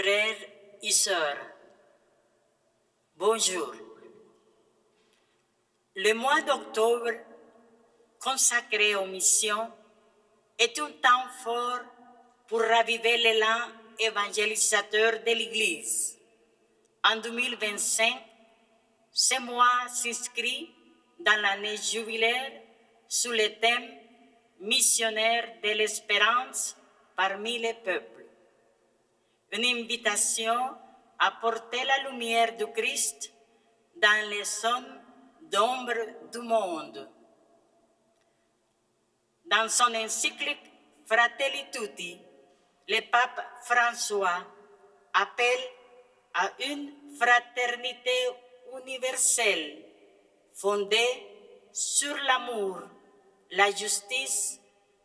Frères et sœurs, bonjour. Le mois d'octobre, consacré aux missions, est un temps fort pour raviver l'élan évangélisateur de l'Église. En 2025, ce mois s'inscrit dans l'année jubilaire sous le thème « Missionnaires de l'espérance parmi les peuples ». Une invitation à porter la lumière du Christ dans les zones d'ombre du monde. Dans son encyclique Fratelli Tutti, le pape François appelle à une fraternité universelle fondée sur l'amour, la justice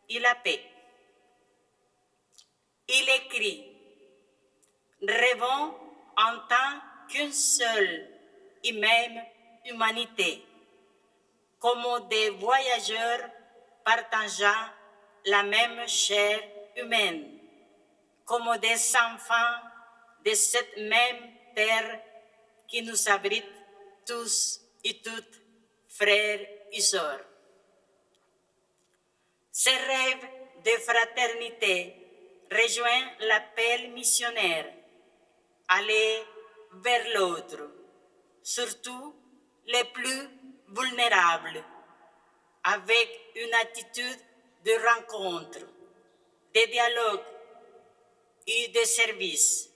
et la paix. Il écrit: rêvons en tant qu'une seule et même humanité, comme des voyageurs partageant la même chair humaine, comme des enfants de cette même terre qui nous abrite tous et toutes, frères et sœurs. Ce rêve de fraternité rejoint l'appel missionnaire, aller vers l'autre, surtout les plus vulnérables, avec une attitude de rencontre, de dialogue et de service.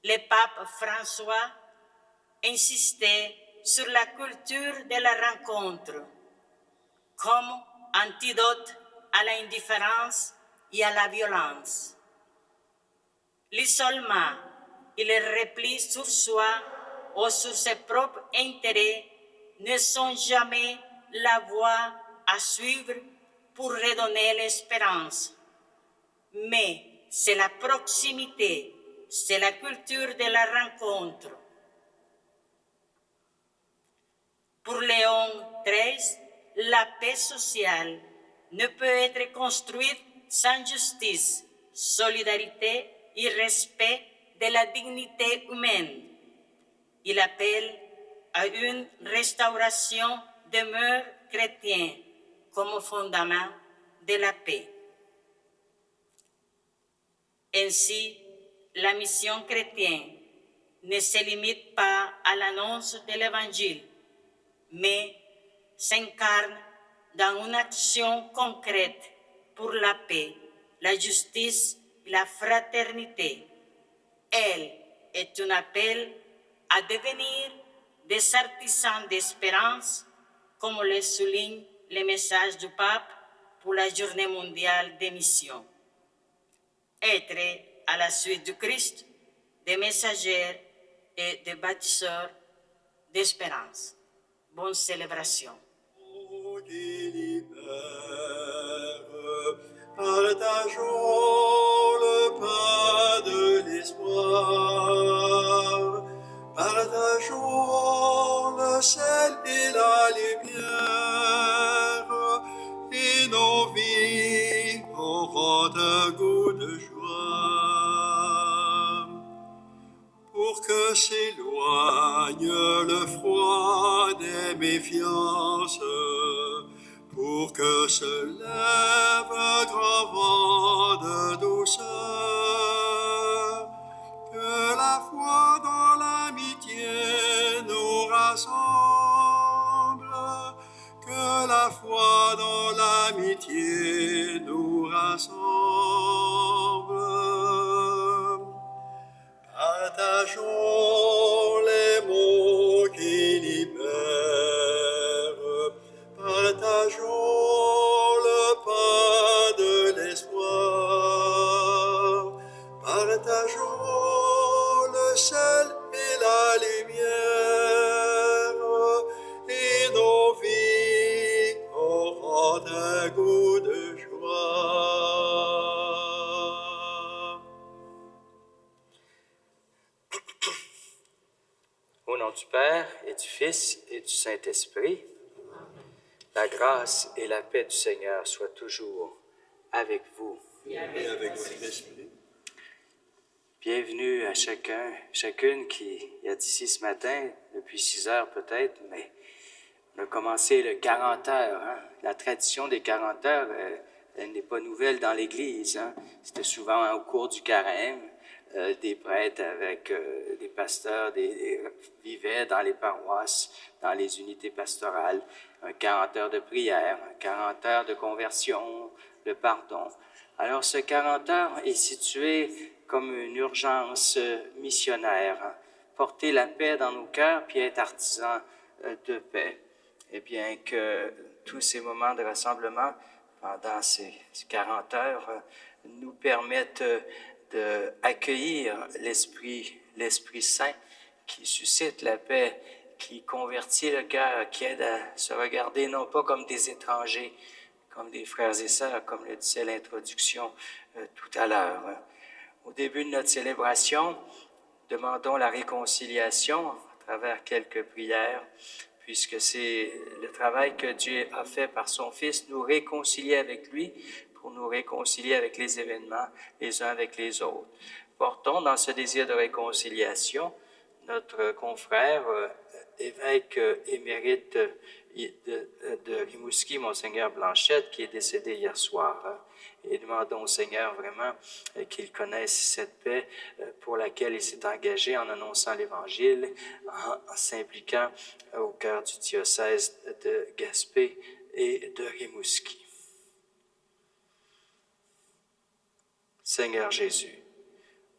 Le pape François insistait sur la culture de la rencontre comme antidote à l'indifférence et à la violence. L'isolement et le repli sur soi ou sur ses propres intérêts ne sont jamais la voie à suivre pour redonner l'espérance. Mais c'est la proximité, c'est la culture de la rencontre. Pour Léon XIII, la paix sociale ne peut être construite sans justice, solidarité et respect de la dignité humaine. Il appelle à une restauration des mœurs chrétiennes comme fondement de la paix. Ainsi, la mission chrétienne ne se limite pas à l'annonce de l'Évangile, mais s'incarne dans une action concrète pour la paix, la justice et la fraternité. Elle est un appel à devenir des artisans d'espérance, comme le souligne le message du pape pour la Journée mondiale des missions. Être à la suite du Christ, des messagers et des bâtisseurs d'espérance. Bonne célébration. Qui libère, partageons le pain de l'espoir, partageons le sel et la lumière, et nos vies auront un goût de joie. Pour que s'éloigne le froid des méfiances, pour que se lève un grand vent de douceur, que la foi dans l'amitié nous rassemble, que la foi dans l'amitié nous rassemble. Partageons les mots qui libèrent, partageons le pain de l'espoir, partageons le sel et la lumière, et nos vies auront un goût de joie. Au nom du Père et du Fils et du Saint-Esprit, la grâce et la paix du Seigneur soient toujours avec vous. Et avec votre esprit. Bienvenue à chacune qui est ici ce matin, depuis 6 heures peut-être, mais on a commencé le 40 heures. Hein? La tradition des 40 heures, elle n'est pas nouvelle dans l'Église. Hein? C'était souvent au cours du carême. Des prêtres avec des pasteurs vivaient dans les paroisses, dans les unités pastorales. Un 40 heures de prière, un 40 heures de conversion, le pardon. Alors ce 40 heures est situé comme une urgence missionnaire. Hein? Porter la paix dans nos cœurs puis être artisans de paix. Et bien que tous ces moments de rassemblement pendant ces 40 heures nous permettent d'accueillir l'Esprit Saint qui suscite la paix, qui convertit le cœur, qui aide à se regarder non pas comme des étrangers, comme des frères et sœurs, comme le disait l'introduction tout à l'heure. Au début de notre célébration, demandons la réconciliation à travers quelques prières, puisque c'est le travail que Dieu a fait par son Fils, nous réconcilier avec lui, pour nous réconcilier avec les événements les uns avec les autres. Portons dans ce désir de réconciliation notre confrère, évêque émérite de Rimouski, Monseigneur Blanchette, qui est décédé hier soir. Hein, et demandons au Seigneur vraiment qu'il connaisse cette paix pour laquelle il s'est engagé en annonçant l'Évangile, en s'impliquant au cœur du diocèse de Gaspé et de Rimouski. Seigneur Jésus,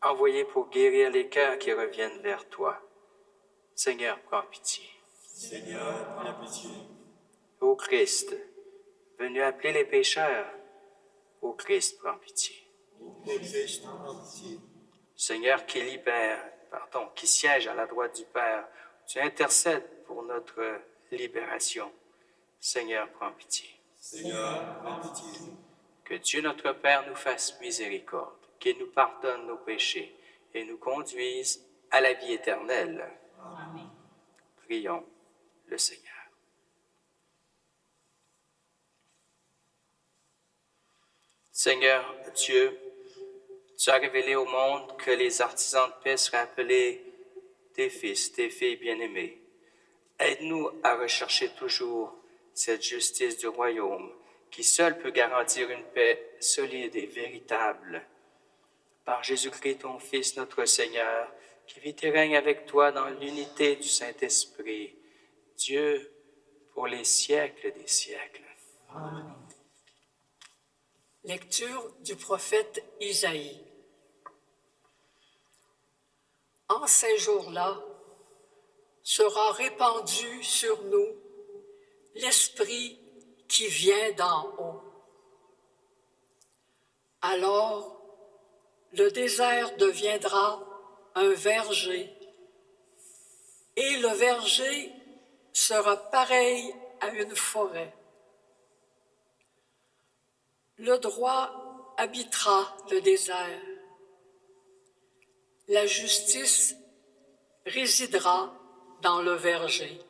envoyé pour guérir les cœurs qui reviennent vers toi, Seigneur, prends pitié. Seigneur, prends pitié. Ô Christ, venu appeler les pécheurs, ô Christ, prends pitié. Ô Christ, prends pitié. Seigneur qui siège à la droite du Père, tu intercèdes pour notre libération. Seigneur, prends pitié. Seigneur, prends pitié. Que Dieu notre Père nous fasse miséricorde, qu'il nous pardonne nos péchés et nous conduise à la vie éternelle. Amen. Prions le Seigneur. Seigneur Dieu, tu as révélé au monde que les artisans de paix seraient appelés tes fils, tes filles bien-aimées. Aide-nous à rechercher toujours cette justice du royaume qui seule peut garantir une paix solide et véritable. Par Jésus-Christ, ton Fils, notre Seigneur, qui vit et règne avec toi dans l'unité du Saint-Esprit, Dieu pour les siècles des siècles. Amen. Lecture du prophète Isaïe. En ces jours-là, sera répandu sur nous l'Esprit qui vient d'en haut. Alors, le désert deviendra un verger, et le verger sera pareil à une forêt. Le droit habitera le désert. La justice résidera dans le verger.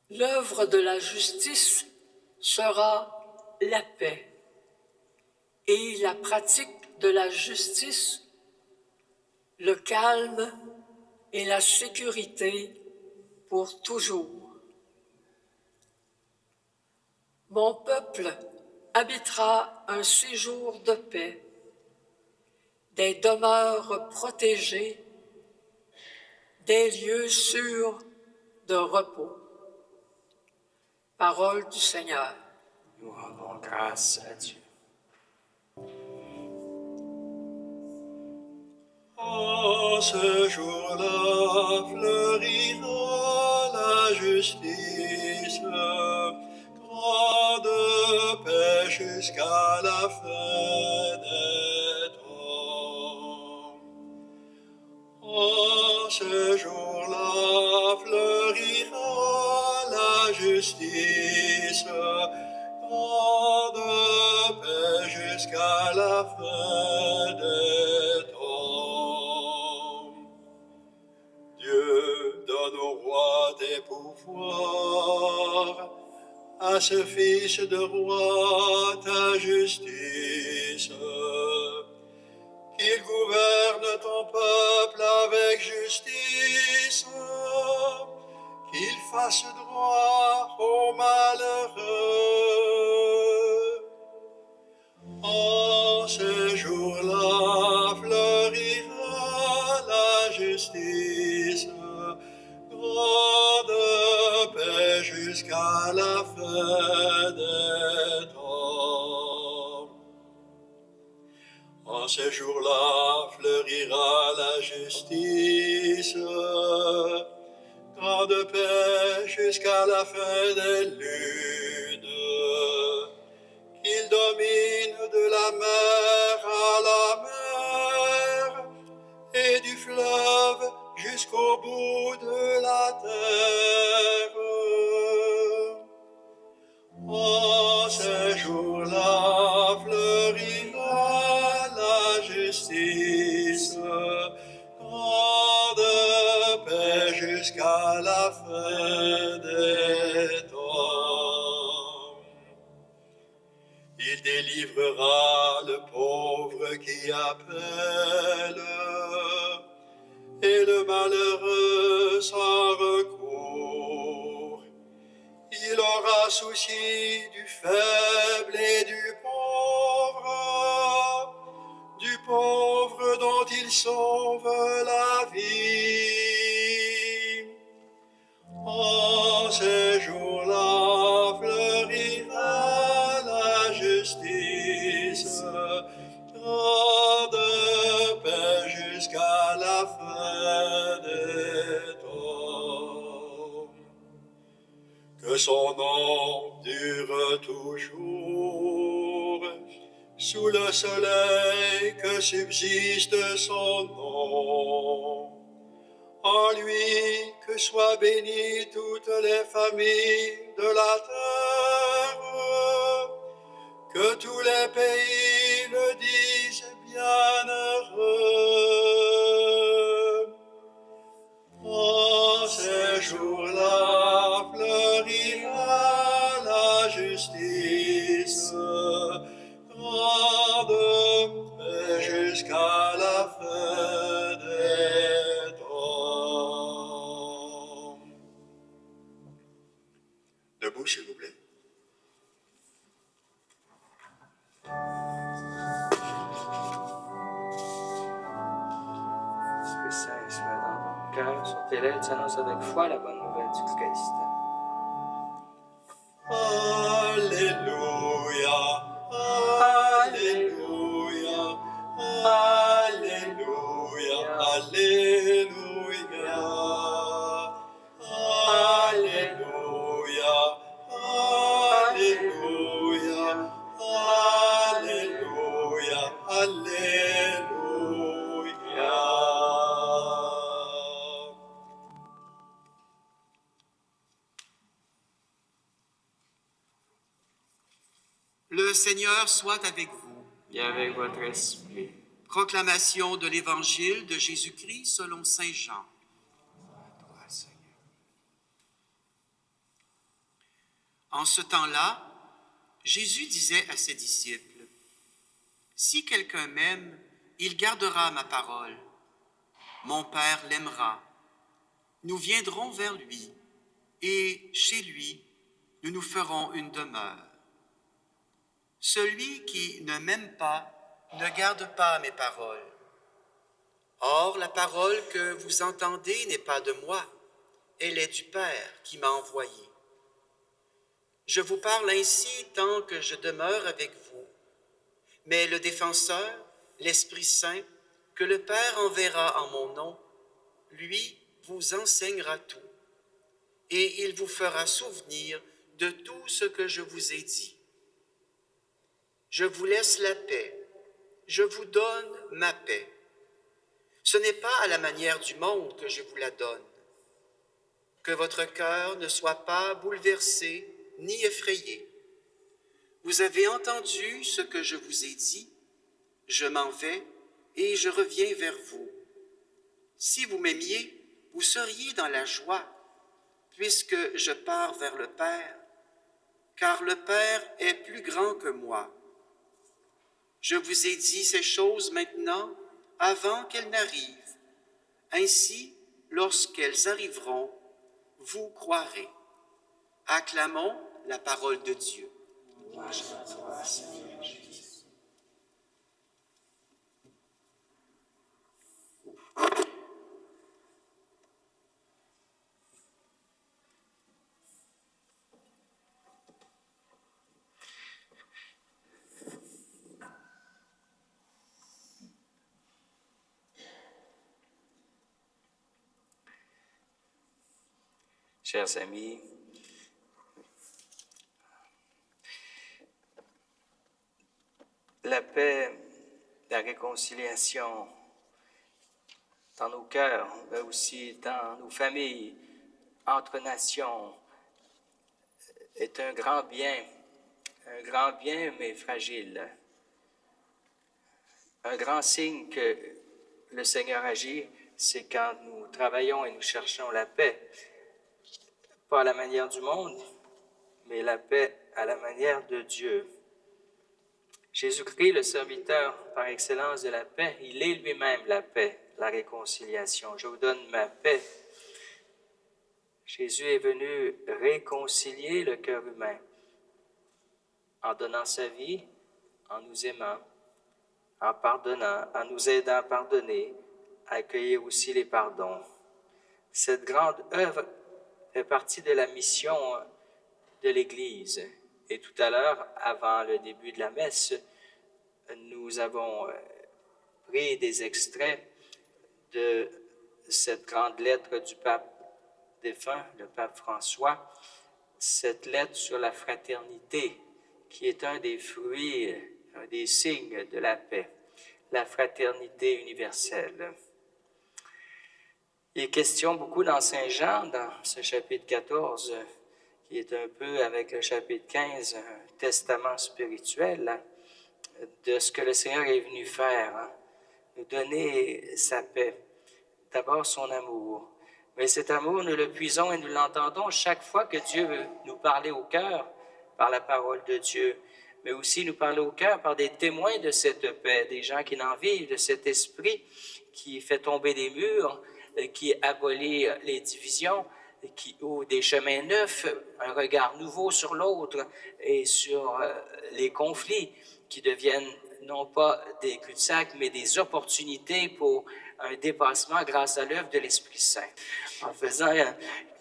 L'œuvre de la justice sera la paix, et la pratique de la justice, le calme et la sécurité pour toujours. Mon peuple habitera un séjour de paix, des demeures protégées, des lieux sûrs de repos. Parole du Seigneur. Nous rendons grâce à Dieu. En ce jour-là fleurira la justice, grande paix jusqu'à la fin des temps. En ce jour-là fleurira la justice, grande paix jusqu'à la fin des temps. Dieu donne au roi des pouvoirs, à ce fils de roi ta justice. justice. Qu'il gouverne ton peuple avec justice, qu'il fasse droit aux malheureux. En ces jours-là fleurira la justice, grande paix jusqu'à la fin des temps. En ces jours-là fleurira la justice, grande paix jusqu'à la fin des lunes. Qu'il domine de la mer à la mer et du fleuve jusqu'au bout de la terre. En ces jours-là fleurira la justice, grande paix jusqu'à la fin des temps. Il délivrera le pauvre qui appelle et le malheureux sans recours. Il aura souci du faible et du pauvre dont il sauve la vie. En ces jours-là fleurira la justice, grande paix jusqu'à la fin des temps. Que son nom dure toujours, sous le soleil que subsiste son nom. En lui que soient bénies toutes les familles de la terre, que tous les pays le disent bienheureux. En ces jours-là fleurira la justice, grande paix jusqu'à la fin des temps. Debout, s'il vous plaît. Esprit Saint, soit dans ton cœur, sur tes lèvres, tu annonces avec foi la bonne nouvelle du Christ. Alléluia, Alléluia, Alléluia, Alléluia, Alléluia, Alléluia, Alléluia, Alléluia. Le Seigneur soit avec vous. Et avec votre esprit. Proclamation de l'Évangile de Jésus-Christ selon Saint Jean. Toi, Seigneur. En ce temps-là, Jésus disait à ses disciples, « Si quelqu'un m'aime, il gardera ma parole. Mon Père l'aimera. Nous viendrons vers lui, et chez lui, nous nous ferons une demeure. Celui qui ne m'aime pas ne garde pas mes paroles. Or, la parole que vous entendez n'est pas de moi, elle est du Père qui m'a envoyé. Je vous parle ainsi tant que je demeure avec vous. Mais le Défenseur, l'Esprit Saint, que le Père enverra en mon nom, lui vous enseignera tout, et il vous fera souvenir de tout ce que je vous ai dit. Je vous laisse la paix, je vous donne ma paix. Ce n'est pas à la manière du monde que je vous la donne. Que votre cœur ne soit pas bouleversé ni effrayé. Vous avez entendu ce que je vous ai dit, je m'en vais et je reviens vers vous. Si vous m'aimiez, vous seriez dans la joie, puisque je pars vers le Père, car le Père est plus grand que moi. Je vous ai dit ces choses maintenant avant qu'elles n'arrivent. Ainsi, lorsqu'elles arriveront, vous croirez. Acclamons la parole de Dieu. Chers amis, la paix, la réconciliation dans nos cœurs, mais aussi dans nos familles, entre nations, est un grand bien mais fragile. Un grand signe que le Seigneur agit, c'est quand nous travaillons et nous cherchons la paix, pas à la manière du monde, mais la paix à la manière de Dieu. Jésus-Christ, le serviteur par excellence de la paix, il est lui-même la paix, la réconciliation. Je vous donne ma paix. Jésus est venu réconcilier le cœur humain en donnant sa vie, en nous aimant, en pardonnant, en nous aidant à pardonner, à accueillir aussi les pardons. Cette grande œuvre fait partie de la mission de l'Église. Et tout à l'heure, avant le début de la messe, nous avons pris des extraits de cette grande lettre du pape défunt, le pape François, cette lettre sur la fraternité, qui est un des fruits, un des signes de la paix, la fraternité universelle. Il est question beaucoup dans Saint Jean, dans ce chapitre 14, qui est un peu avec le chapitre 15, un testament spirituel, de ce que le Seigneur est venu faire, nous donner sa paix, d'abord son amour. Mais cet amour, nous le puisons et nous l'entendons chaque fois que Dieu veut nous parler au cœur par la parole de Dieu, mais aussi nous parler au cœur par des témoins de cette paix, des gens qui n'en vivent, de cet esprit qui fait tomber des murs, qui abolit les divisions, qui ouvre des chemins neufs, un regard nouveau sur l'autre et sur les conflits qui deviennent non pas des cul-de-sac, mais des opportunités pour un dépassement grâce à l'œuvre de l'Esprit Saint. En faisant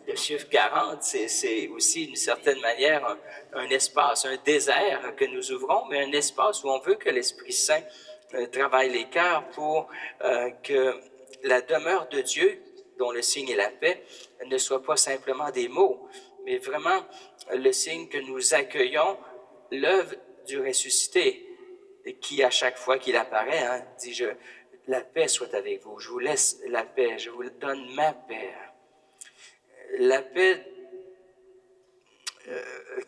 le chiffre 40, c'est aussi d'une certaine manière un espace, un désert que nous ouvrons, mais un espace où on veut que l'Esprit Saint travaille les cœurs pour que la demeure de Dieu, dont le signe est la paix, ne soit pas simplement des mots, mais vraiment le signe que nous accueillons l'œuvre du ressuscité, qui à chaque fois qu'il apparaît, dit la paix soit avec vous, je vous laisse la paix, je vous donne ma paix. La paix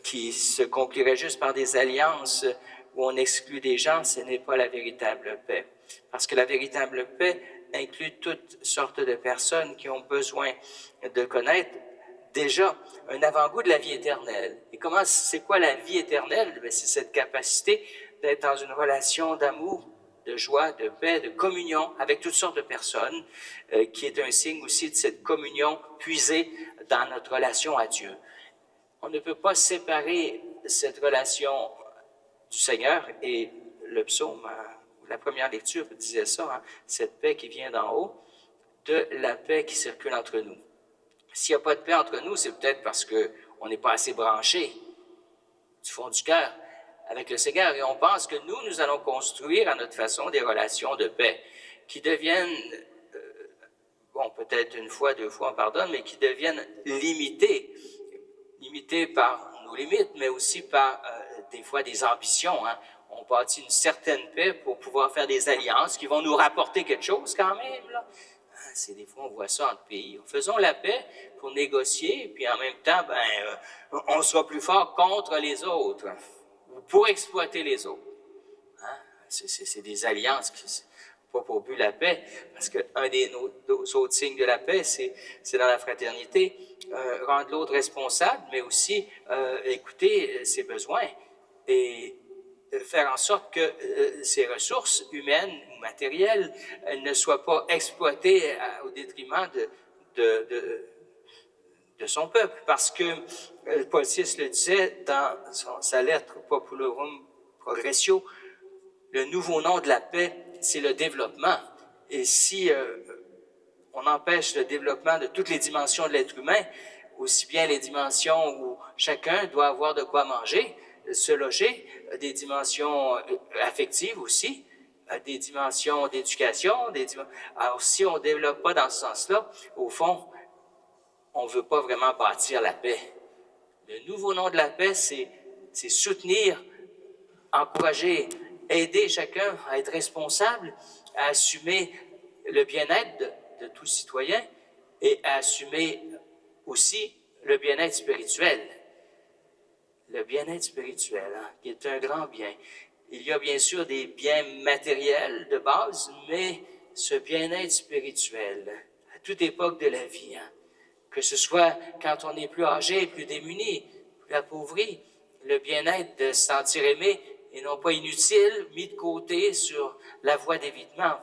qui se conclurait juste par des alliances où on exclut des gens, ce n'est pas la véritable paix. Parce que la véritable paix inclut toutes sortes de personnes qui ont besoin de connaître déjà un avant-goût de la vie éternelle. Et c'est quoi la vie éternelle? C'est cette capacité d'être dans une relation d'amour, de joie, de paix, de communion avec toutes sortes de personnes, qui est un signe aussi de cette communion puisée dans notre relation à Dieu. On ne peut pas séparer cette relation du Seigneur, et le psaume, la première lecture disait ça, cette paix qui vient d'en haut, de la paix qui circule entre nous. S'il n'y a pas de paix entre nous, c'est peut-être parce qu'on n'est pas assez branchés du fond du cœur avec le Seigneur, et on pense que nous allons construire à notre façon des relations de paix qui deviennent, peut-être une fois, deux fois on pardonne, mais qui deviennent limitées par nos limites, mais aussi par des fois des ambitions. On bâtit une certaine paix pour pouvoir faire des alliances qui vont nous rapporter quelque chose quand même, là. Des fois, on voit ça entre pays. Faisons la paix pour négocier, puis en même temps, on sera plus fort contre les autres, ou pour exploiter les autres. C'est des alliances qui n'ont pas pour but la paix, parce qu'un des autres signes de la paix, c'est dans la fraternité, rendre l'autre responsable, mais aussi écouter ses besoins et faire en sorte que ces ressources humaines ou matérielles ne soient pas exploitées au détriment de son peuple. Parce que Paul VI le disait dans sa lettre Populorum Progressio, le nouveau nom de la paix, c'est le développement. Et si on empêche le développement de toutes les dimensions de l'être humain, aussi bien les dimensions où chacun doit avoir de quoi manger, se loger, des dimensions affectives aussi, des dimensions d'éducation. Alors, si on ne développe pas dans ce sens-là, au fond, on ne veut pas vraiment bâtir la paix. Le nouveau nom de la paix, c'est soutenir, encourager, aider chacun à être responsable, à assumer le bien-être de tout citoyen et à assumer aussi le bien-être spirituel. Le bien-être spirituel, hein, qui est un grand bien. Il y a bien sûr des biens matériels de base, mais ce bien-être spirituel, à toute époque de la vie, hein, que ce soit quand on est plus âgé, plus démuni, plus appauvri, le bien-être de se sentir aimé et non pas inutile, mis de côté sur la voie d'évitement.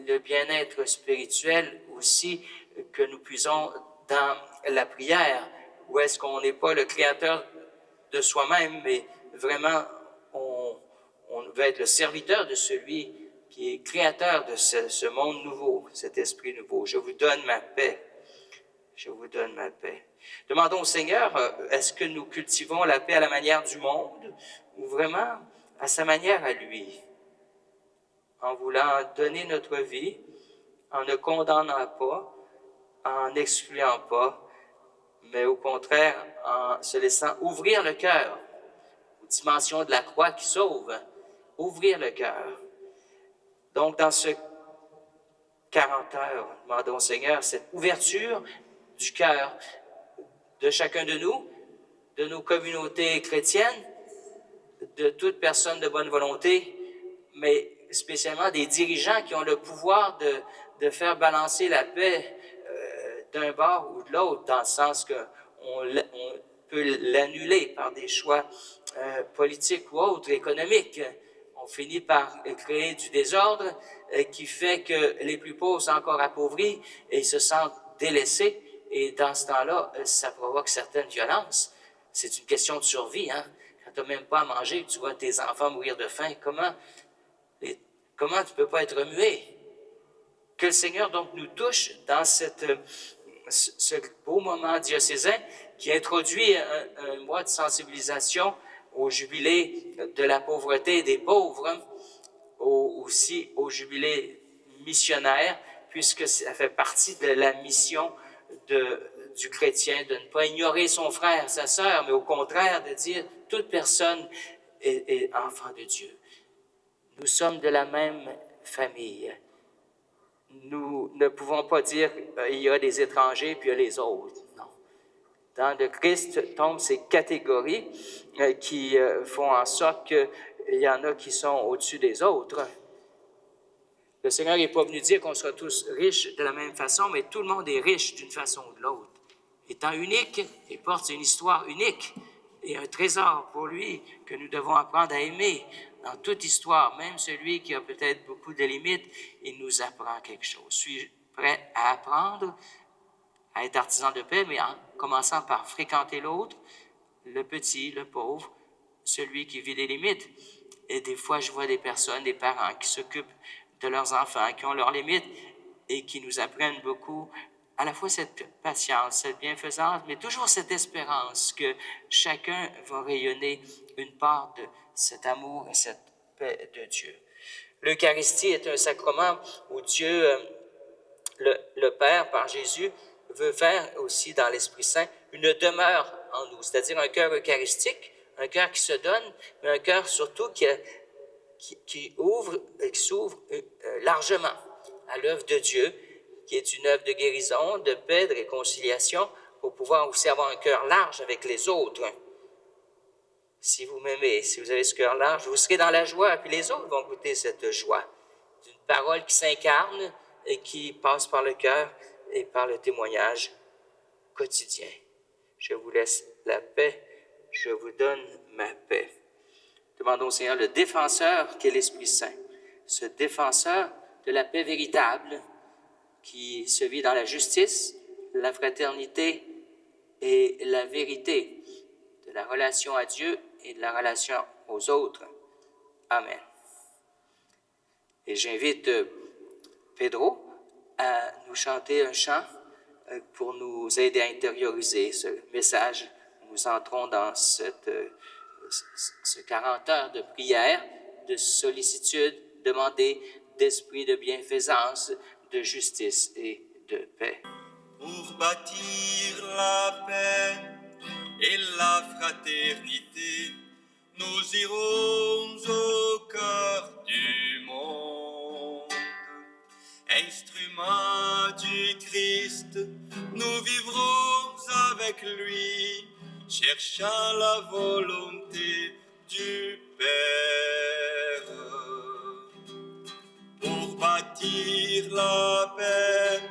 Le bien-être spirituel aussi que nous puisons dans la prière, où est-ce qu'on n'est pas le créateur de soi-même, mais vraiment on veut être le serviteur de celui qui est créateur de ce monde nouveau, cet esprit nouveau. Je vous donne ma paix. Je vous donne ma paix. Demandons au Seigneur, est-ce que nous cultivons la paix à la manière du monde ou vraiment à sa manière à lui, en voulant donner notre vie, en ne condamnant pas, en n'excluant pas, mais au contraire en se laissant ouvrir le cœur aux dimensions de la croix qui sauve, ouvrir le cœur. Donc dans ce 40 heures, demandons au Seigneur cette ouverture du cœur de chacun de nous, de nos communautés chrétiennes, de toute personne de bonne volonté, mais spécialement des dirigeants qui ont le pouvoir de faire balancer la paix d'un bord ou de l'autre, dans le sens qu'on peut l'annuler par des choix politiques ou autres, économiques. On finit par créer du désordre qui fait que les plus pauvres sont encore appauvris et se sentent délaissés. Et dans ce temps-là, ça provoque certaines violences. C'est une question de survie, hein? Quand tu n'as même pas à manger, tu vois tes enfants mourir de faim, comment tu ne peux pas être remué? Que le Seigneur donc nous touche dans ce beau moment diocésain qui introduit un mois de sensibilisation au jubilé de la pauvreté et des pauvres, hein, aussi au jubilé missionnaire, puisque ça fait partie de la mission du chrétien, de ne pas ignorer son frère, sa sœur, mais au contraire de dire toute personne est enfant de Dieu. Nous sommes de la même famille. Nous ne pouvons pas dire il y a des étrangers puis il y a les autres. Non. Dans le Christ tombent ces catégories qui font en sorte qu'il y en a qui sont au-dessus des autres. Le Seigneur n'est pas venu dire qu'on sera tous riches de la même façon, mais tout le monde est riche d'une façon ou de l'autre. Étant unique, il porte une histoire unique et un trésor pour lui que nous devons apprendre à aimer. Dans toute histoire, même celui qui a peut-être beaucoup de limites, il nous apprend quelque chose. Suis-je prêt à apprendre à être artisan de paix, mais en commençant par fréquenter l'autre, le petit, le pauvre, celui qui vit des limites. Et des fois, je vois des personnes, des parents qui s'occupent de leurs enfants, qui ont leurs limites et qui nous apprennent beaucoup, à la fois cette patience, cette bienfaisance, mais toujours cette espérance que chacun va rayonner une part de cet amour et cette paix de Dieu. L'Eucharistie est un sacrement où Dieu, le Père, par Jésus, veut faire aussi dans l'Esprit Saint une demeure en nous, c'est-à-dire un cœur eucharistique, un cœur qui se donne, mais un cœur surtout qui ouvre et qui s'ouvre largement à l'œuvre de Dieu, qui est une œuvre de guérison, de paix, de réconciliation, pour pouvoir aussi avoir un cœur large avec les autres. Si vous m'aimez, si vous avez ce cœur large, vous serez dans la joie, puis les autres vont goûter cette joie. C'est une parole qui s'incarne et qui passe par le cœur et par le témoignage quotidien. Je vous laisse la paix, je vous donne ma paix. Demandons au Seigneur le défenseur qu'est l'Esprit Saint, ce défenseur de la paix véritable qui se vit dans la justice, la fraternité et la vérité, de la relation à Dieu et de la relation aux autres. Amen. Et j'invite Pedro à nous chanter un chant pour nous aider à intérioriser ce message. Nous entrons dans ce 40 heures de prière, de sollicitude, demandée d'esprit de bienfaisance, de justice et de paix. Pour bâtir la paix et la fraternité, nous irons au cœur du monde. Instruments du Christ, nous vivrons avec lui, cherchant la volonté du Père. Pour bâtir la paix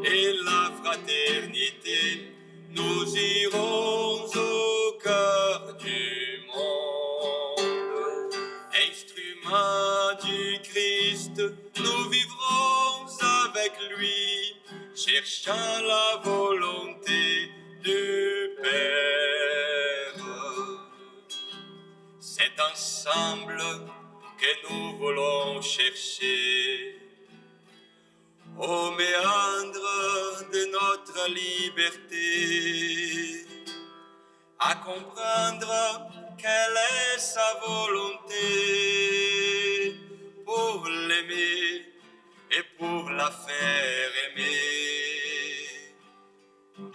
et la fraternité, nous irons au cœur du monde. Instruments du Christ, nous vivrons avec lui, cherchant la volonté du Père. C'est ensemble que nous voulons chercher au méandre de notre liberté, à comprendre quelle est sa volonté pour l'aimer et pour la faire aimer.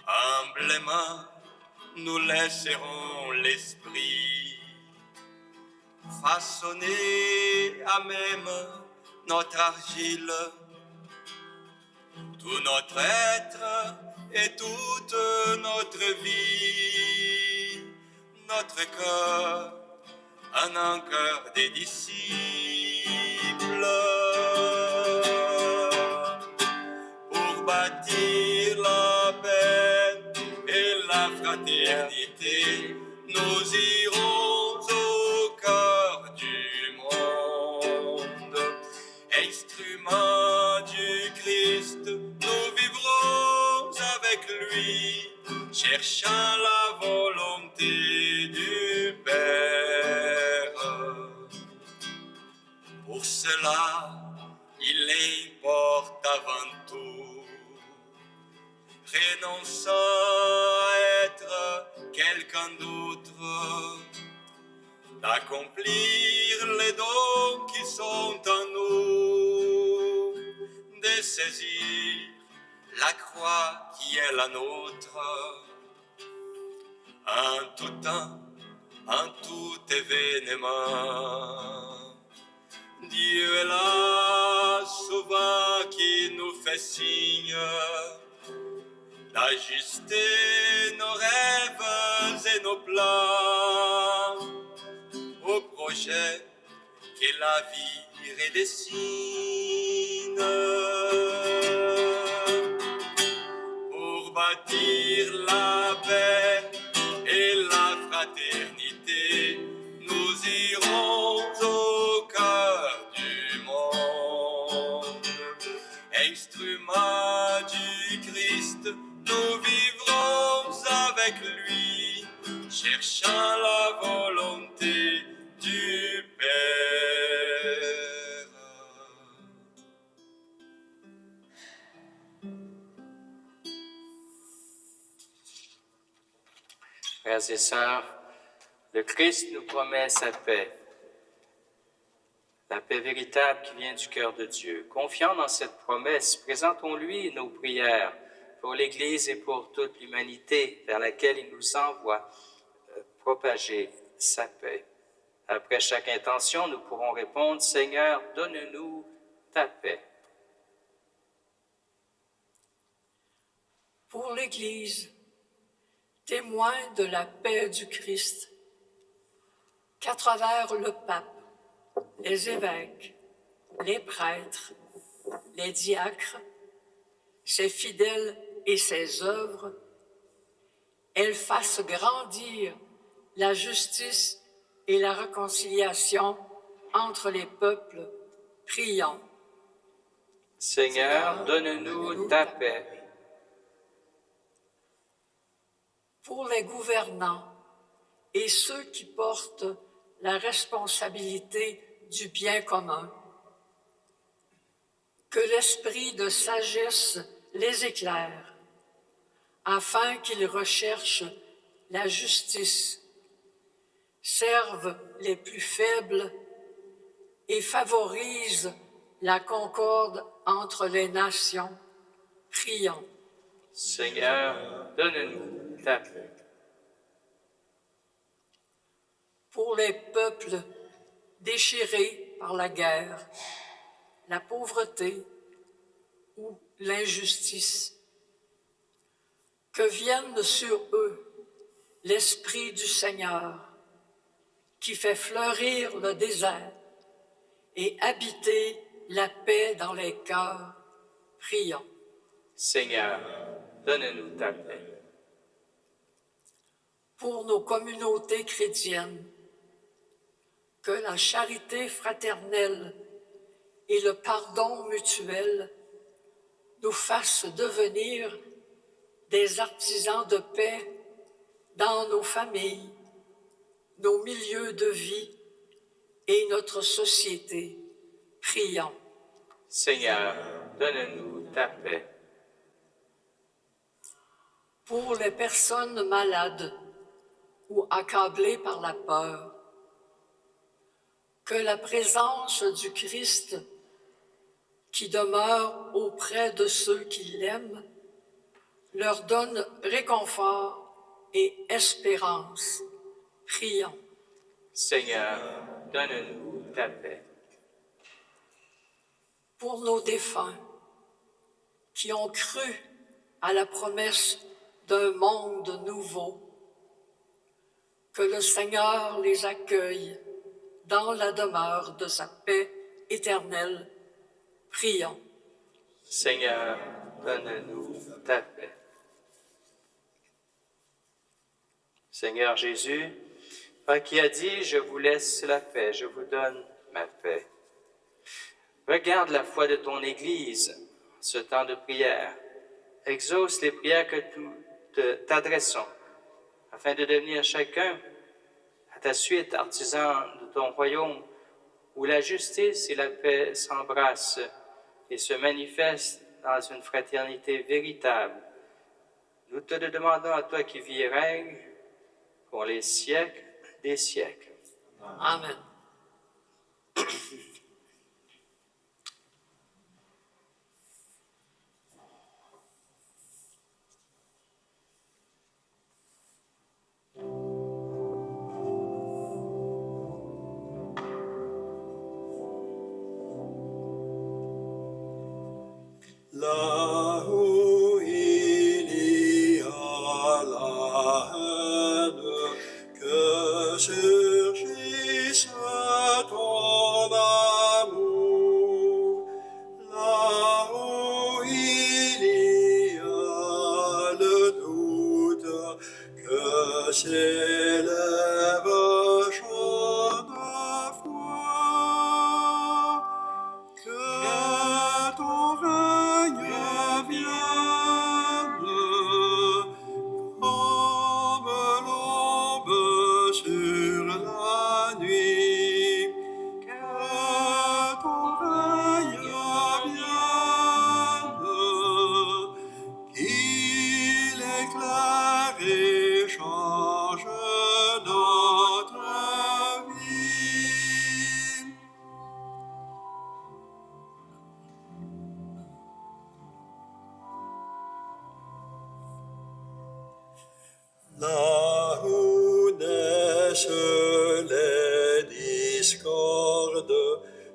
Humblement, nous laisserons l'esprit façonner à même notre argile, tout notre être et toute notre vie, notre cœur, un cœur des disciples. Pour bâtir la paix et la fraternité, nous irons au cœur du monde. Instruments du Christ, nous vivrons avec lui, cherchant la volonté du Père. Pour cela, il importe avant tout, renonçant à être quelqu'un d'autre, d'accomplir les dons qui sont en nous, de saisir la croix qui est la nôtre, en tout temps, en tout événement. Dieu est là souvent qui nous fait signe d'ajuster nos rêves et nos plans au projet que la vie redessine. Pour bâtir la paix et la fraternité, nous irons au cœur du monde. Instruments du Christ, nous vivrons avec lui, cherchant la volonté du Père. Frères et sœurs, le Christ nous promet sa paix, la paix véritable qui vient du cœur de Dieu. Confiant dans cette promesse, présentons-lui nos prières pour l'Église et pour toute l'humanité vers laquelle il nous envoie propager sa paix. Après chaque intention, nous pourrons répondre « Seigneur, donne-nous ta paix ». Pour l'Église, témoin de la paix du Christ, qu'à travers le pape, les évêques, les prêtres, les diacres, ses fidèles et ses œuvres, elle fasse grandir la justice et la réconciliation entre les peuples. Prions. Seigneur, donne-nous ta paix. Pour les gouvernants et ceux qui portent la responsabilité du bien commun, que l'esprit de sagesse les éclaire, afin qu'ils recherchent la justice, servent les plus faibles et favorisent la concorde entre les nations. Prions. Seigneur, donne-nous ta paix. Pour les peuples déchirés par la guerre, la pauvreté ou l'injustice, que vienne sur eux l'Esprit du Seigneur, qui fait fleurir le désert et habiter la paix dans les cœurs. Prions. Seigneur, donne-nous ta paix. Pour nos communautés chrétiennes, que la charité fraternelle et le pardon mutuel nous fassent devenir des artisans de paix dans nos familles, nos milieux de vie et notre société. Prions. Seigneur, donne-nous ta paix. Pour les personnes malades ou accablées par la peur, que la présence du Christ qui demeure auprès de ceux qui l'aiment leur donne réconfort et espérance. Prions. Seigneur, donne-nous ta paix. Pour nos défunts qui ont cru à la promesse d'un monde nouveau, que le Seigneur les accueille dans la demeure de sa paix éternelle. Prions. Seigneur, donne-nous ta paix. Seigneur Jésus, toi qui as dit, je vous laisse la paix, je vous donne ma paix. Regarde la foi de ton Église, ce temps de prière. Exauce les prières que nous t'adressons, afin de devenir chacun à ta suite artisan de ton royaume, où la justice et la paix s'embrassent et se manifestent dans une fraternité véritable. Nous te le demandons à toi qui vis et règnes pour les siècles des siècles. Amen. Là où il y a la haine, que surgisse ton amour. Là où il y a le doute, que s'élève chant de foi. Que ton règne vienne comme l'aube sur la nuit. Que ton règne vienne, qu'il éclaire et change notre vie. Là où naissent les discordes,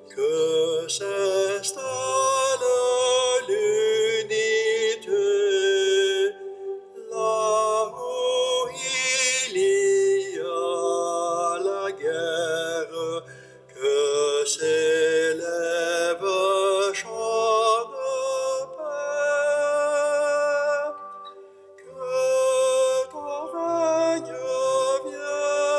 que s'installe l'unité. Là où il y a la guerre, que s'élève chant de paix. Que ton règne vienne,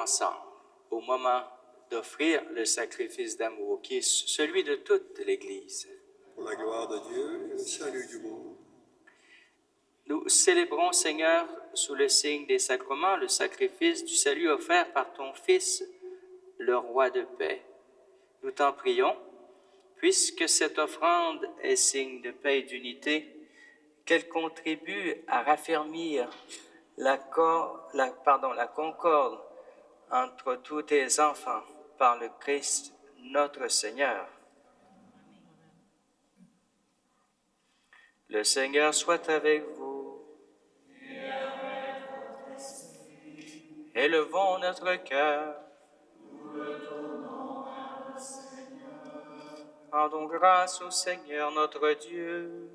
ensemble au moment d'offrir le sacrifice d'amour qui est celui de toute l'Église. Pour la gloire de Dieu et le salut du monde. Nous célébrons, Seigneur, sous le signe des sacrements, le sacrifice du salut offert par ton Fils, le Roi de paix. Nous t'en prions, puisque cette offrande est signe de paix et d'unité, qu'elle contribue à raffermir la concorde entre tous tes enfants par le Christ notre Seigneur. Le Seigneur soit avec vous. Élevons notre cœur. Rendons grâce au Seigneur notre Dieu.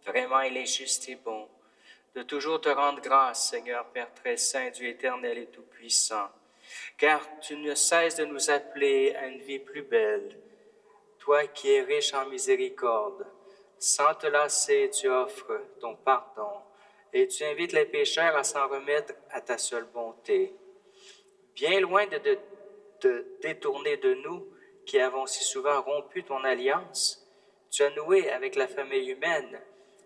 Vraiment, il est juste et bon de toujours te rendre grâce, Seigneur, Père très saint, Dieu éternel et tout-puissant, car tu ne cesses de nous appeler à une vie plus belle. Toi qui es riche en miséricorde, sans te lasser, tu offres ton pardon et tu invites les pécheurs à s'en remettre à ta seule bonté. Bien loin de te détourner de nous qui avons si souvent rompu ton alliance, tu as noué avec la famille humaine,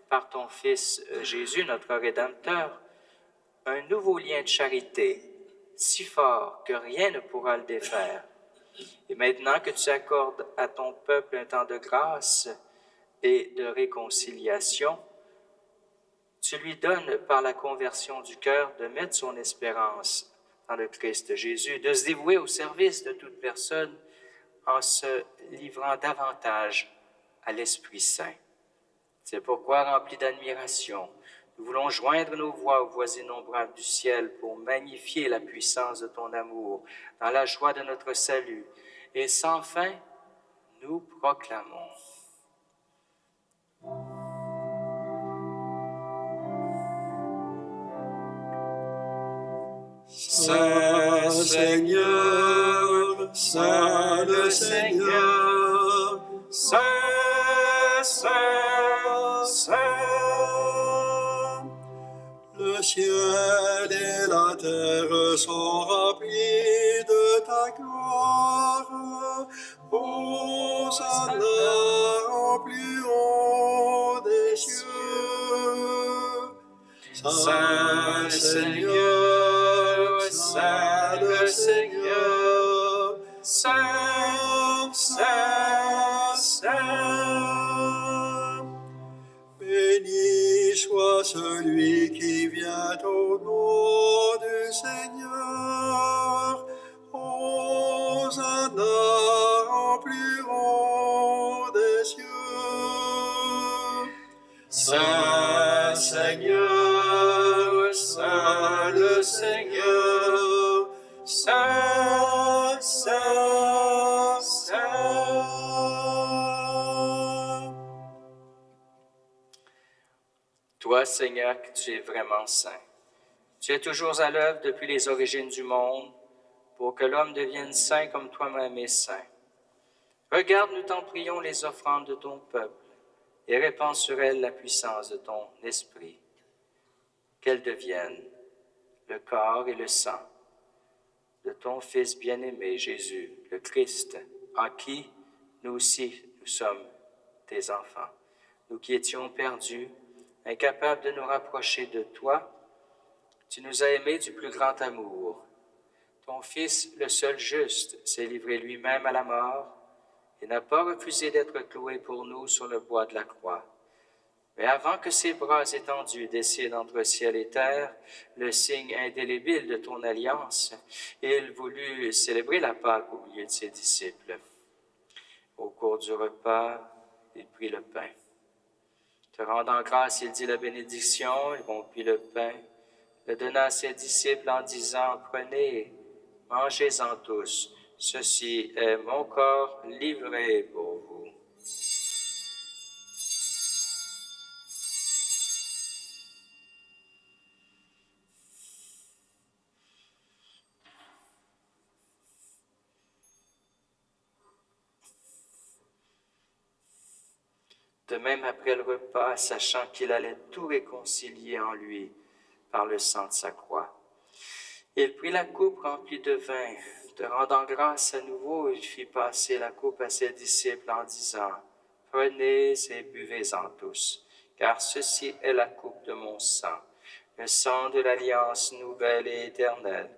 par ton Fils Jésus, notre Rédempteur, un nouveau lien de charité, si fort que rien ne pourra le défaire. Et maintenant que tu accordes à ton peuple un temps de grâce et de réconciliation, tu lui donnes par la conversion du cœur de mettre son espérance dans le Christ Jésus, de se dévouer au service de toute personne en se livrant davantage à l'Esprit Saint. C'est pourquoi, remplis d'admiration, nous voulons joindre nos voix aux voix innombrables du ciel pour magnifier la puissance de ton amour dans la joie de notre salut. Et sans fin, nous proclamons. Saint Seigneur, Saint le Seigneur, Saint, Saint, Saint. Le ciel et la terre sont remplis de ta gloire. Hosanna au plus haut des cieux. Saint Seigneur, Saint le Seigneur, Saint, Saint, Saint. Béni soit celui qui vient au nom du Seigneur. Hosanna au plus haut des cieux. Saint Seigneur, Saint le Seigneur, Saint, Saint, Saint. Toi, Seigneur, que tu es vraiment saint. Tu es toujours à l'œuvre depuis les origines du monde pour que l'homme devienne saint comme toi-même es saint. Regarde, nous t'en prions, les offrandes de ton peuple et répands sur elles la puissance de ton esprit. Qu'elles deviennent le corps et le sang de ton Fils bien-aimé, Jésus, le Christ, en qui nous aussi nous sommes tes enfants. Nous qui étions perdus, incapables de nous rapprocher de toi, tu nous as aimés du plus grand amour. Ton Fils, le seul juste, s'est livré lui-même à la mort et n'a pas refusé d'être cloué pour nous sur le bois de la croix. Mais avant que ses bras étendus dessinent entre ciel et terre le signe indélébile de ton alliance, il voulut célébrer la Pâque au milieu de ses disciples. Au cours du repas, il prit le pain. Te rendant grâce, il dit la bénédiction, il rompit le pain, le donna à ses disciples en disant, « Prenez, mangez-en tous, ceci est mon corps livré pour vous. » De même, après le repas, sachant qu'il allait tout réconcilier en lui, par le sang de sa croix. Il prit la coupe remplie de vin, te rendant grâce à nouveau, il fit passer la coupe à ses disciples en disant, « Prenez et buvez-en tous, car ceci est la coupe de mon sang, le sang de l'alliance nouvelle et éternelle.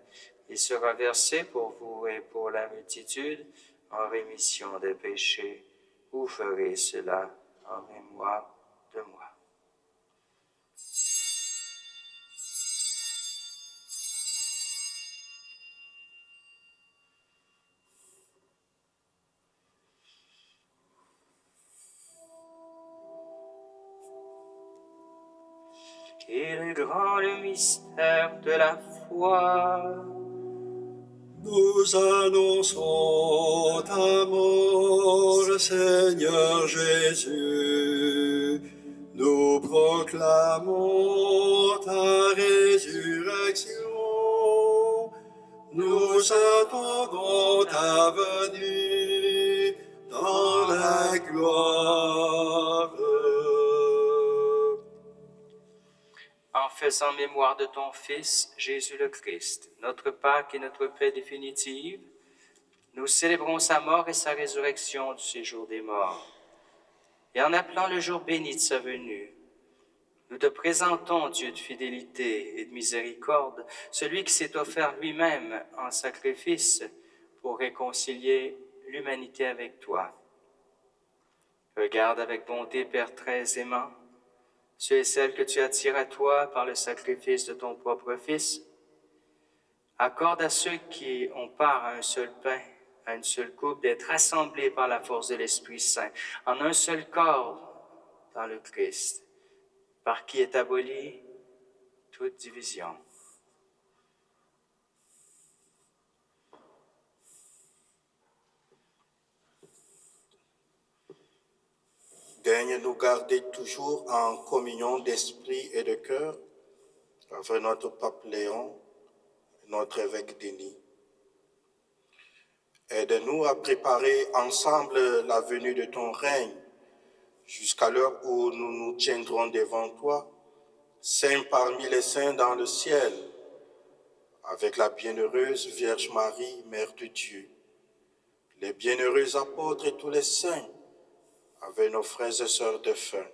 Il sera versé pour vous et pour la multitude en rémission des péchés. Vous ferez cela en mémoire de moi. » Il est grand le mystère de la foi. Nous annonçons ta mort, Seigneur Jésus. Nous proclamons ta résurrection. Nous attendons ta venue dans la gloire. En faisant mémoire de ton Fils, Jésus le Christ, notre Pâque et notre paix définitive, nous célébrons sa mort et sa résurrection du séjour des morts. Et en appelant le jour béni de sa venue, nous te présentons, Dieu de fidélité et de miséricorde, celui qui s'est offert lui-même en sacrifice pour réconcilier l'humanité avec toi. Regarde avec bonté, Père très aimant, ceux et celles que tu attires à toi par le sacrifice de ton propre Fils. Accorde à ceux qui ont part à un seul pain, à une seule coupe, d'être rassemblés par la force de l'Esprit Saint, en un seul corps dans le Christ, par qui est abolie toute division. Daigne nous garder toujours en communion d'esprit et de cœur avec notre pape Léon, notre évêque Denis. Aide-nous à préparer ensemble la venue de ton règne jusqu'à l'heure où nous nous tiendrons devant toi, saints parmi les saints dans le ciel, avec la bienheureuse Vierge Marie, Mère de Dieu, les bienheureux apôtres et tous les saints, avec nos frères et sœurs défunts,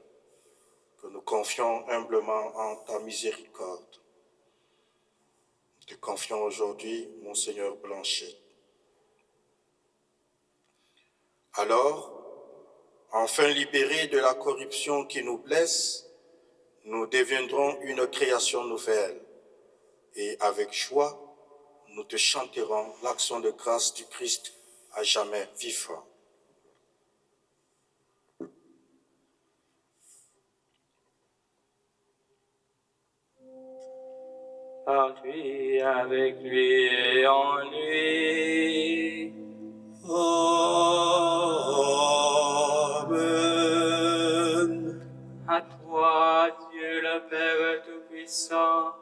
que nous confions humblement en ta miséricorde. Nous te confions aujourd'hui, Monseigneur Blanchet. Alors, enfin libérés de la corruption qui nous blesse, nous deviendrons une création nouvelle. Et avec joie, nous te chanterons l'action de grâce du Christ à jamais vivant. Par lui, avec lui et en lui. Amen. À toi, Dieu le Père Tout-Puissant,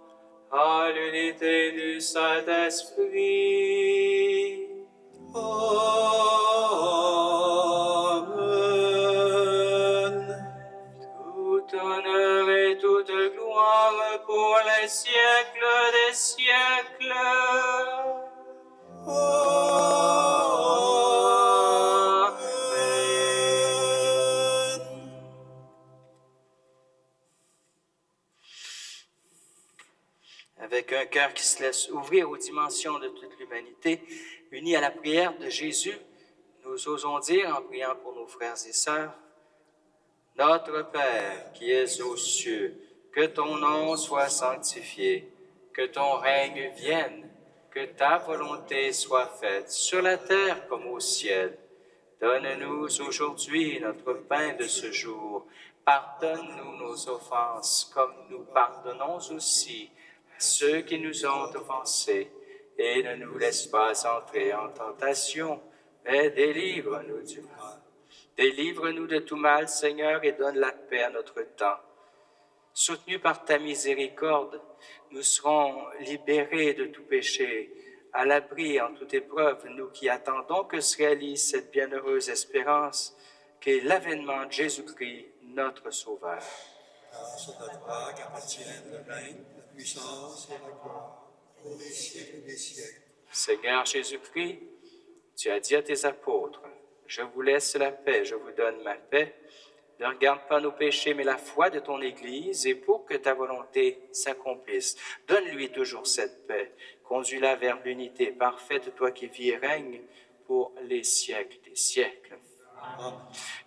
à l'unité du Saint-Esprit. Amen. Tout honneur et toute gloire pour les siècles des siècles. Amen. Avec un cœur qui se laisse ouvrir aux dimensions de toute l'humanité, unis à la prière de Jésus, nous osons dire, en priant pour nos frères et sœurs, « Notre Père qui es aux cieux, que ton nom soit sanctifié, que ton règne vienne, que ta volonté soit faite sur la terre comme au ciel. Donne-nous aujourd'hui notre pain de ce jour. Pardonne-nous nos offenses comme nous pardonnons aussi à ceux qui nous ont offensés. Et ne nous laisse pas entrer en tentation, mais délivre-nous du mal. Délivre-nous de tout mal, Seigneur, et donne la paix à notre temps. Soutenus par ta miséricorde, nous serons libérés de tout péché, à l'abri en toute épreuve, nous qui attendons que se réalise cette bienheureuse espérance qu'est l'avènement de Jésus-Christ, notre Sauveur. Grâce à toi qu'appartiennent le règne, puissance et la gloire pour les siècles des siècles. Seigneur Jésus-Christ, tu as dit à tes apôtres, « Je vous laisse la paix, je vous donne ma paix. Ne regarde pas nos péchés, mais la foi de ton Église, et pour que ta volonté s'accomplisse, donne-lui toujours cette paix. Conduis-la vers l'unité parfaite, toi qui vis et règnes pour les siècles des siècles. »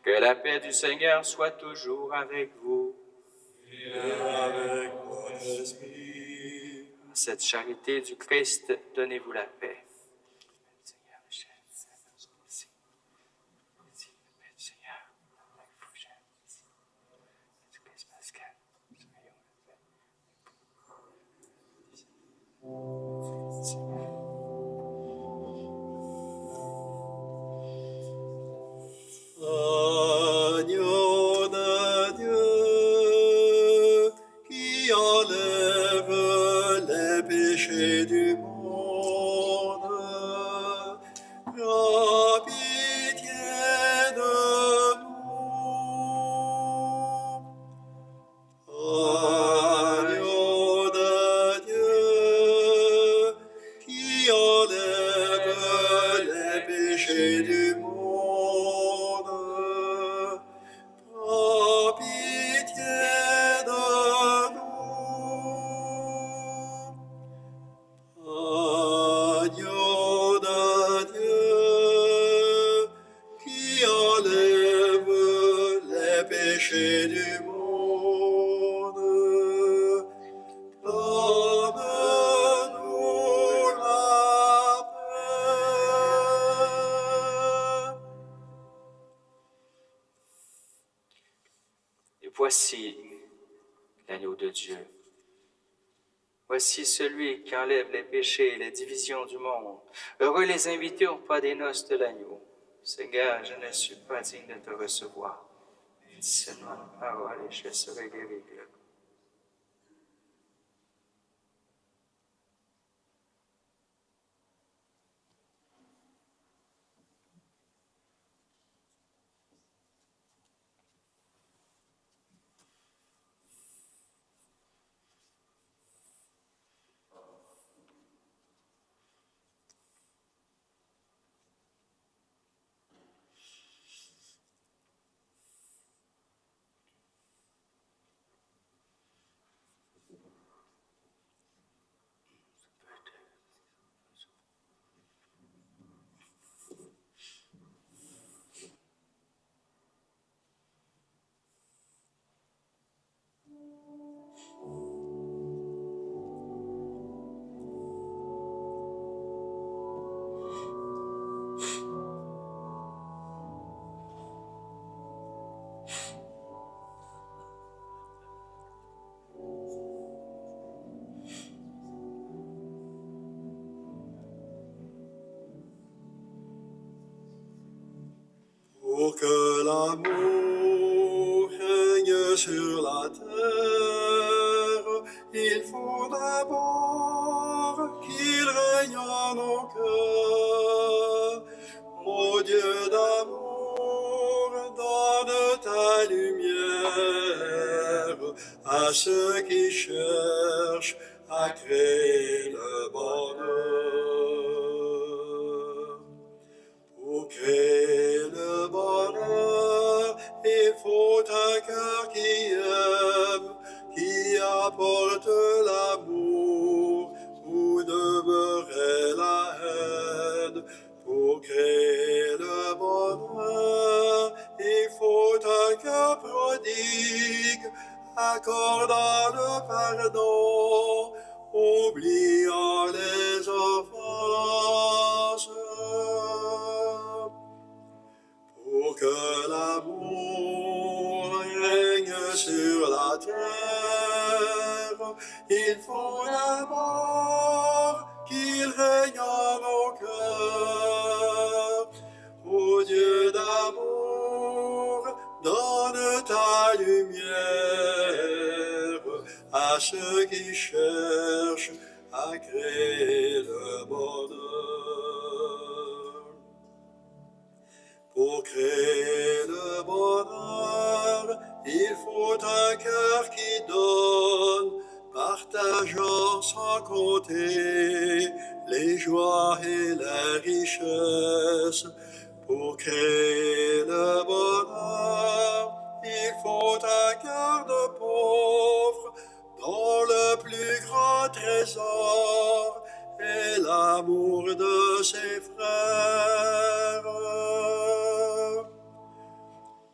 Que la paix du Seigneur soit toujours avec vous. Et avec votre esprit. Cette charité du Christ, donnez-vous la paix. Agneau de Dieu, qui enlève les péchés du monde, prends pitié de nous. Agneau de Dieu, qui enlève les péchés du monde, prends pitié de nous. Agneau de Dieu, qui enlève les péchés du monde, donne-nous la paix. Et voici l'agneau de Dieu. Voici celui qui enlève les péchés et les divisions du monde. Heureux les invités au repas des noces de l'agneau. Seigneur, je ne suis pas digne de te recevoir. Dis seulement la parole et je serai guéri. Pour que l'amour règne sur la terre, il faut d'abord qu'il règne en nos cœurs. Ô Dieu d'amour, donne ta lumière à ceux qui cherchent à créer le bonheur. Pour créer le bonheur, il faut un cœur qui aime, qui apporte l'amour, où demeurait la haine. Pour créer le bonheur, il faut un cœur prodigue, accordant le pardon, oubliant les offenses. Pour que l'amour règne sur la terre, il faut d'abord qu'il règne en nos cœurs. Ô Dieu d'amour, donne ta lumière à ceux qui cherchent à créer le bonheur. Pour créer le bonheur, il faut un cœur qui donne, partageant richesse. Pour créer le bonheur, il faut un cœur de pauvre, dont le plus grand trésor est l'amour de ses frères.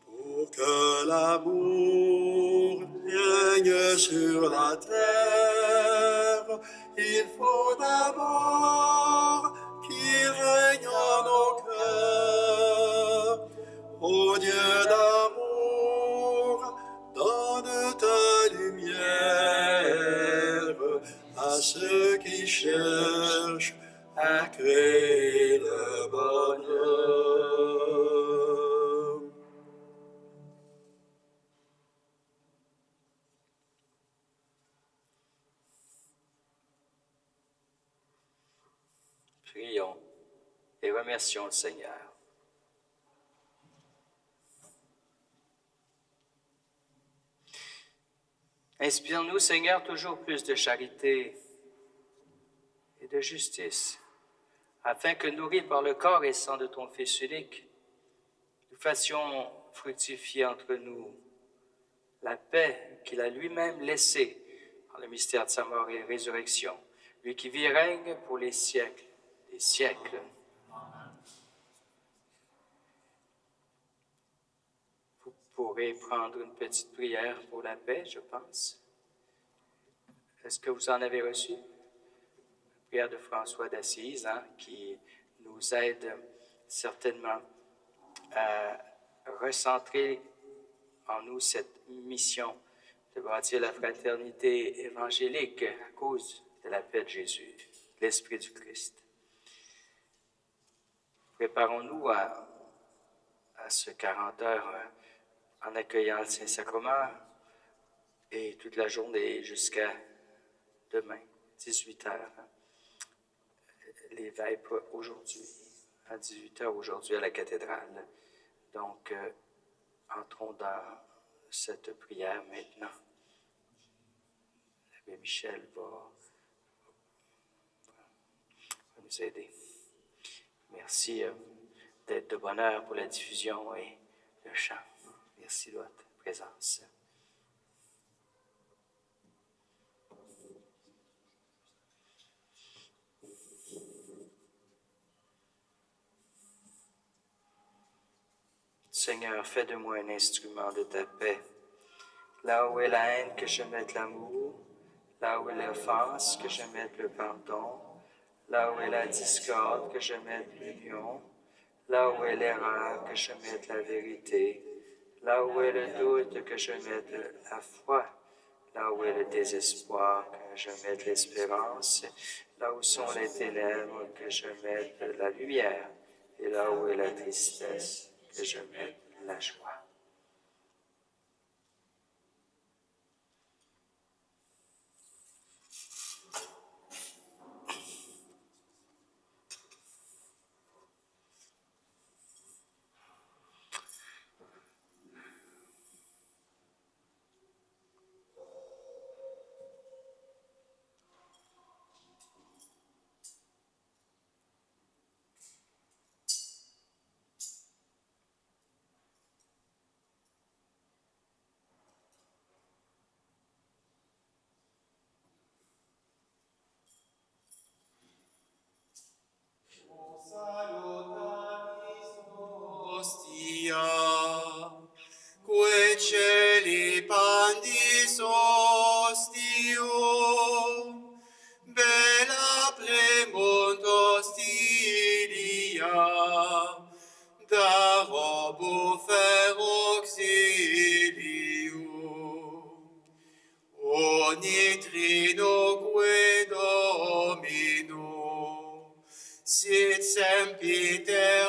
Pour que l'amour règne sur la terre, il faut d'abord qu'il règne en nos cœurs. Ô Dieu d'amour, donne ta lumière à ceux qui cherchent à créer le bonheur. Prions et remercions le Seigneur. Inspire-nous, Seigneur, toujours plus de charité et de justice, afin que, nourris par le corps et sang de ton Fils unique, nous fassions fructifier entre nous la paix qu'il a lui-même laissée par le mystère de sa mort et résurrection, lui qui vit et règne pour les siècles des siècles. Vous pourrez prendre une petite prière pour la paix, je pense. Est-ce que vous en avez reçu? La prière de François d'Assise, qui nous aide certainement à recentrer en nous cette mission de bâtir la fraternité évangélique à cause de la paix de Jésus, l'Esprit du Christ. Préparons-nous à ce 40 heures en accueillant le Saint-Sacrement et toute la journée jusqu'à demain, 18 heures. Les vêpres aujourd'hui, à 18 heures aujourd'hui à la cathédrale. Donc, entrons dans cette prière maintenant. L'abbé Michel va nous aider. Merci d'être de bonne heure pour la diffusion et le chant. Merci de votre présence. Seigneur, fais de moi un instrument de ta paix. Là où est la haine, que je mette l'amour. Là où est l'offense, que je mette le pardon. Là où est la discorde, que je mette l'union. Là où est l'erreur, que je mette la vérité. Là où est le doute, que je mette la foi. Là où est le désespoir, que je mette l'espérance. Là où sont les ténèbres, que je mette la lumière. Et là où est la tristesse, que je mette la joie. Ostia, que celi pandis ostium, bella premunt hostilia, da robo fer auxilium. Ogni trinoque Domino, sit sempiter